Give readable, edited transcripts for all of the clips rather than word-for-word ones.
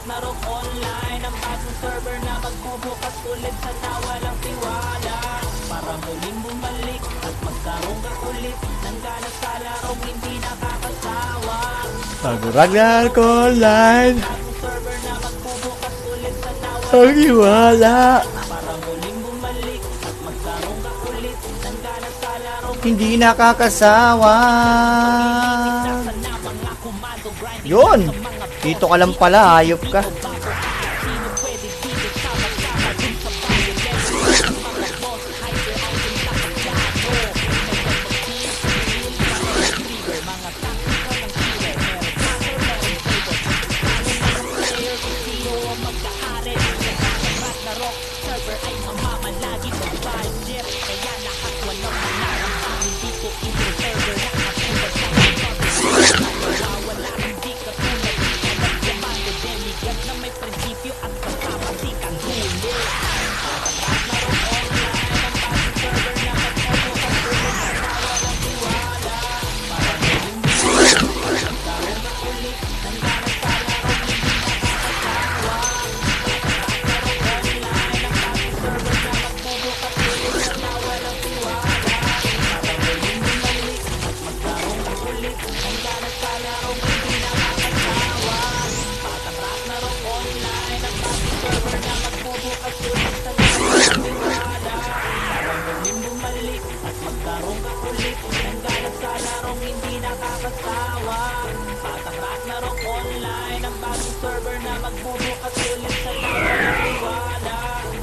Narok online ang bagong server na magbubukas ulit sa nawalang tiwala. Para muling bumalik at magkaroon ka ulit ng gana sa larong hindi nakakasawa. Bagong Ragnarok Online Bagong server na magbubukas ulit sa nawalang ang iwala. Para muling bumalik at magkaroon ka ulit ng gana sa larong Hindi nakakasawa. nasa na mga komando grinding Yun! sa mga Dito ka lang pala, hayop ka. sino pwede dito sama-sama dun sa bayo level mga boss hyper item sa kaplano may pag-team para trigger mga tactical ng killer meron counter meron favor talo ng player kung sino ang magkahari sa Ragnarok server ay mamamalagi ng budget kaya lahat walang manarang hindi ko intro server na katulad sa wala hindi katulad Diamante demigod na may prinsipyo at kasama di kang huli Ragnarok online ang bagong server na magbubukas ulit sa nawalang tiwala para muling bumalik magkaroon ka ulit ng gana sa larong hindi nakakasawa Ragnarok online ang bagong server na magbubukas ulit sa nawalang tiwala para muling bumalik at magkaroon ka ulit ng gana sa larong hindi nakakasawa Batang Ragnarok online ang bagong server na magbubukas ulit sa nawalang tiwala para muling bumalik at magkaroon ka ulit ng gana sa larong hindi nakakasawa Batang Ragnarok online ang bagong server na magbubukas ulit sa nawalang tiwala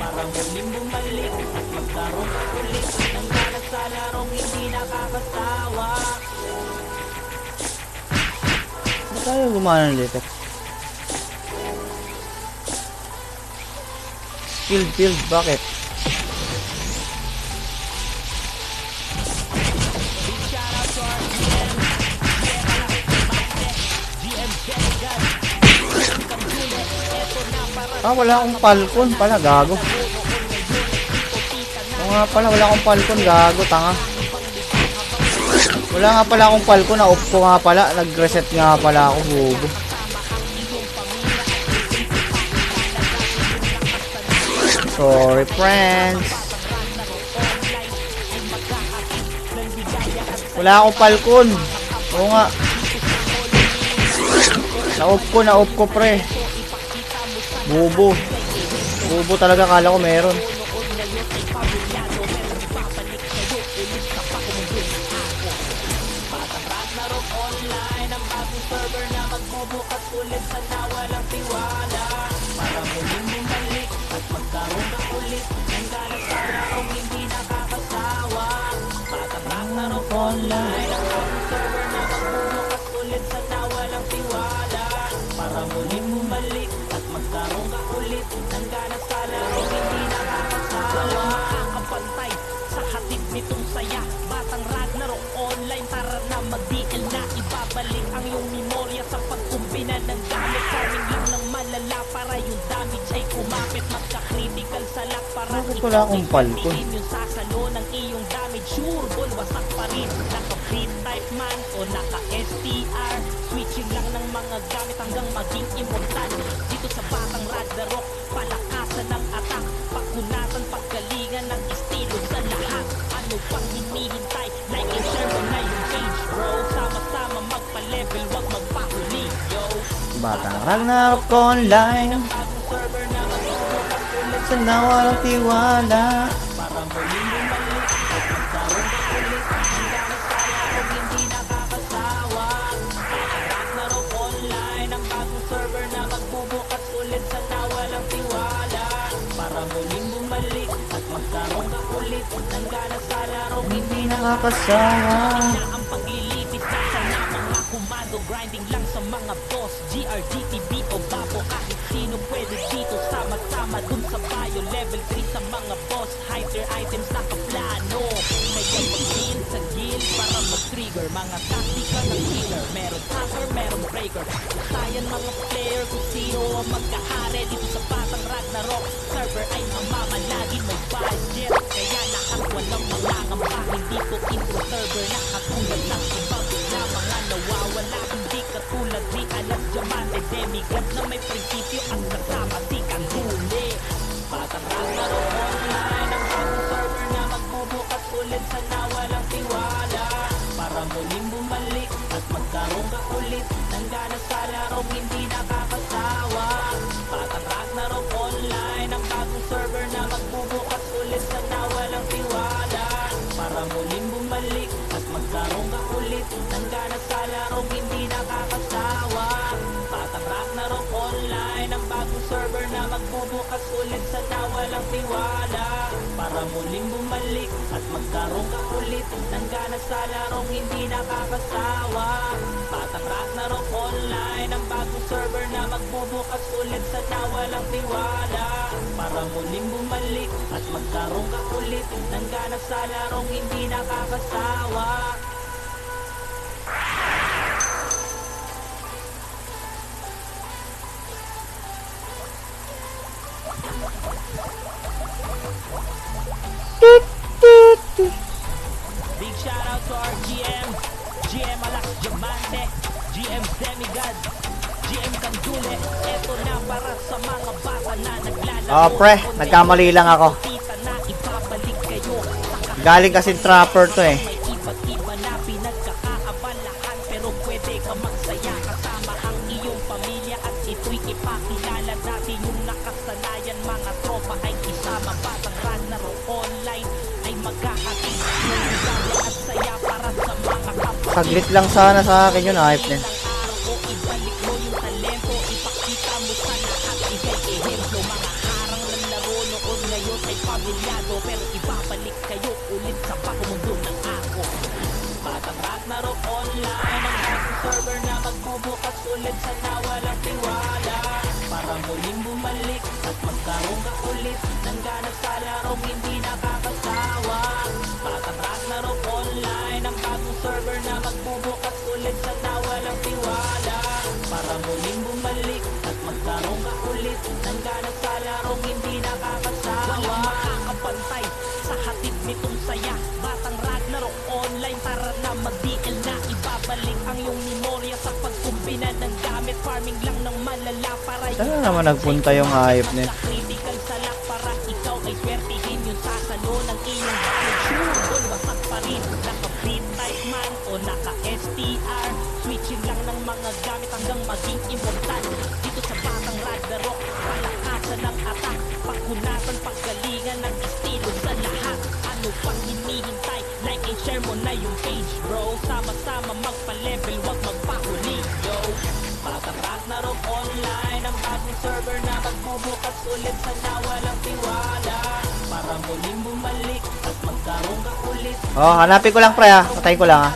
para muling bumalik at magkaroon ka ulit ng gana sa larong hindi nakakasawa Ba't tayo gumana ng letter? Field, bakit? Wala akong falcon pala, gago. Nga pala, wala akong falcon, gago, tanga. Wala nga pala akong falcon, na-off ko nga pala, nag-reset nga pala ako, bobo. Sorry, friends. Wala akong falcon. Oo nga. Na-off ko, pre. Bobo. Bobo talaga, kala ko meron. Ragnarok online ang bagong server na magbubukas ulit sa nawalang tiwala para muling bumalik at magkaroon ka ulit ng gana sa larong hindi nakakasawa Batang Ragnarok online ang bagong server na magbubukas ulit sa nawalang tiwala para muling bumalik at magkaroon ka ulit ng gana sa larong hindi nakakasawa Nakakapantay sa hatid nitong saya Batang Ragnarok online tara na mag-DL na ibabalik ang iyong memorya sa pagkumbina ng gamit Farming lang ng malala para yung damage ay kumapit Magka-critical sa lock para Bakit wala akong falcon? yung sasalo ng iyong damage Sure ball wasak pa rin Naka-free type man o naka-STR Switching lang ng mga gamit hanggang maging immortal Dito sa Batang Ragnarok palakasan ng attack Pakunatan paggalingan ng estilo sa lahat Ano pang hinihintay? Like and share mo na yung page bro Sama-sama magpa-level wag magpahuli yo Batang Ragnarok Online. Bagong server na magbubukas ulit Sa nawalang tiwala. para muling bumalik at magkaroon ka ulit ng gana sa larong hindi nakakasawa Ragnarok online ang bagong server na magbubukas ulit sa nawalang tiwala para muling bumalik at magkaroon ka ulit ng gana sa larong hindi Nakakasawa. na ang paglilipit na sana mga komando grinding lang sa mga boss GRGTB o Babo kahit sino pwede dito sama-sama dun sa bio level 3 sa mga boss hyper items na kaplano may pag-heal sa guild para mag-trigger mga tactical ng killer meron tanker meron breaker usayan mga player kung sino ang magkahari dito sa Batang Ragnarok server ay mamamalagi may budget kaya lahat walang mangangamba hindi ko intro server na katulad ng iba na mga nawawala hindi katulad ni Alas Diamante, demigod na may prinsipyo at kasama si Kanhuli. Batang Ragnarok online, ang bagong server na magbubukas ulit, sana walang tiwala para muling bumalik at magkaroon ka ulit ng gana sa larong hindi nakakasawa. Batang Ragnarok online, ang bagong server na magbubukas ulit, sana walang tiwala para muling bumalik at magkaroon ka ulit ng gana sa larong hindi nakakasawa. Batang Ragnarok online, ang bagong server na magbubukas ulit, sana walang tiwala para muling bumalik at magkaroon ka ulit ng gana sa larong hindi nakakasawa. Batang Ragnarok online, ang bagong server na magbubukas ulit, sana walang tiwala para muling bumalik at magkaroon ka ulit ng gana sa larong hindi nakakasawa. Big shout out to our GM Alas Diamante, GM Demigod, GM Kanhuli. Eto na para sa mga bata na naglalaro. Oh, pre, nagkamali lang ako. Kita na ibabalik kayo sa Galing kasi trapper to eh. may iba't iba na pinagkakaabalahan, pero pwede ka magsaya kasama ang iyong pamilya at ito'y ipakilala natin yung nakasanayan. Mga tropa ay isama, Batang Ragnarok online ay magkakating ng ligaya at saya para sa mga kapwa. Saglit lang sana sa akin yun, hype din. Ilang araw o ibalik mo yung talento, ipakita mo sa lahat, igay ehemplo. Mga harang ng laro noon ngayon ay pamilyado, pero ibabalik kayo ulit sa pagmundo ng ako. Batang Ragnarok online, ang bagong server na magbubukas ulit, sana walang tiwala para muling bumalik at magkaroon ka ulit ng gana sa larong hindi nakakasawa. Batang Ragnarok online, ang bagong server na magbubukas ulit, sana walang tiwala para muling bumalik at magkaroon ka ulit ng gana sa larong hindi nakakasawa. Walang makakapantay sa hatid nitong saya. Batang Ragnarok online, tara na mag-DL na. Ibabalik ang iyong memorya sa pagkumbina ng gamit. Farming lang ng malala para Saan na naman nagpunta yung hype niya? sa critical salak para ikaw ay swertihin yung sasalo ng iyong damage. Sure, wasak pa rin. Naka-free type man o naka-STR, switching lang ng mga gamit hanggang maging immortal. Dito sa Batang Ragnarok, palakasan ng atak, pakunatan, paggalingan ng estilo sa lahat. Ano pang hinihintay? Like and share mo na yung page, bro. Sama-sama magpa-level, wag magpahuli, yo. Batang Ragnarok online, ang bagong server na magbubukas ulit, sana walang tiwala para muling bumalik at magkaroon ka ulit. Oh, hanapin ko lang pre ha. Patayin ko lang ha.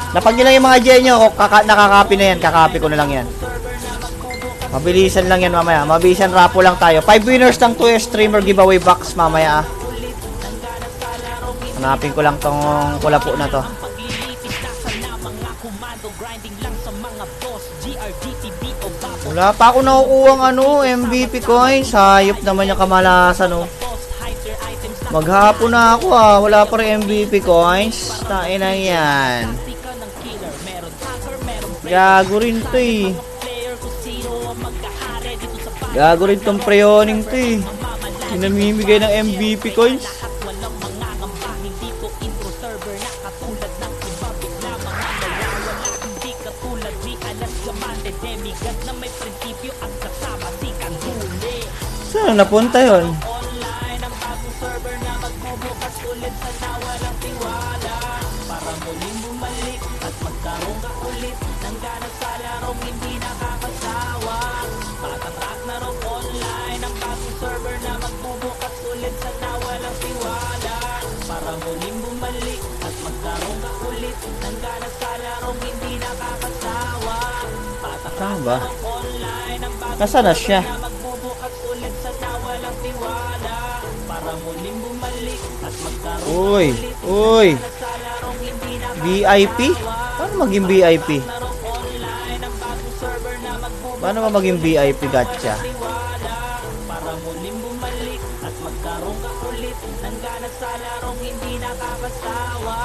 Napag nyo lang yung mga gen nyo. Nakakapi na yan. Kakapi ko na lang yan. Mabilisan lang yan mamaya. Mabilisan rapo lang tayo. 5 winners ng 2 streamer giveaway box mamaya ha. Hanapin ko lang tong kulapo na to. Paglilipis nasa na mga komando, grinding lang sa mga boss, GRGTB o Babo. Wala pa ako nakukuha ng MVP coins. Hayop naman yung kamalasan oh. Boss, hider items na Maghapon na ako ah. Wala pa rin MVP coins. Tain na yan. taktika ng killer. Meron hacker, meron Gago rin to eh. player kung sino ang magkahari dito sa bahay. Gago rin tong preoning to eh. Pinamimigay ng MVP coins. Lahat walang mangangamba, hindi to intro server na katulad ng iba. Bigla mga nawawala, hindi katulad ni Alas Diamante, demigod na may prinsipyo at kasama si Kanhuli. Saan napunta yun? Online, ang bagong server na magbubukas ulit, sana walang tiwala para muling bumalik at magkaroon ka ulit ng gana sa larong hindi nakakasawa. Batang Ragnarok online, ang bagong server na magbubukas ulit, sana walang tiwala para muling bumalik at magkaroon ka ulit ng gana sa larong hindi nakakasawa. Batang Saan ba? Ragnarok online, ang bagong Nasaan na siya? na magbubukas ulit, sana walang tiwala para muling bumalik at magkaroon Uy, uy. sa larong hindi VIP? Paano maging VIP? Ragnarok online, ang bagong server na magbubukas Paano ba maging VIP gacha? tiwala para muling bumalik at magkaroon ka ulit ng gana sa larong hindi nakakasawa.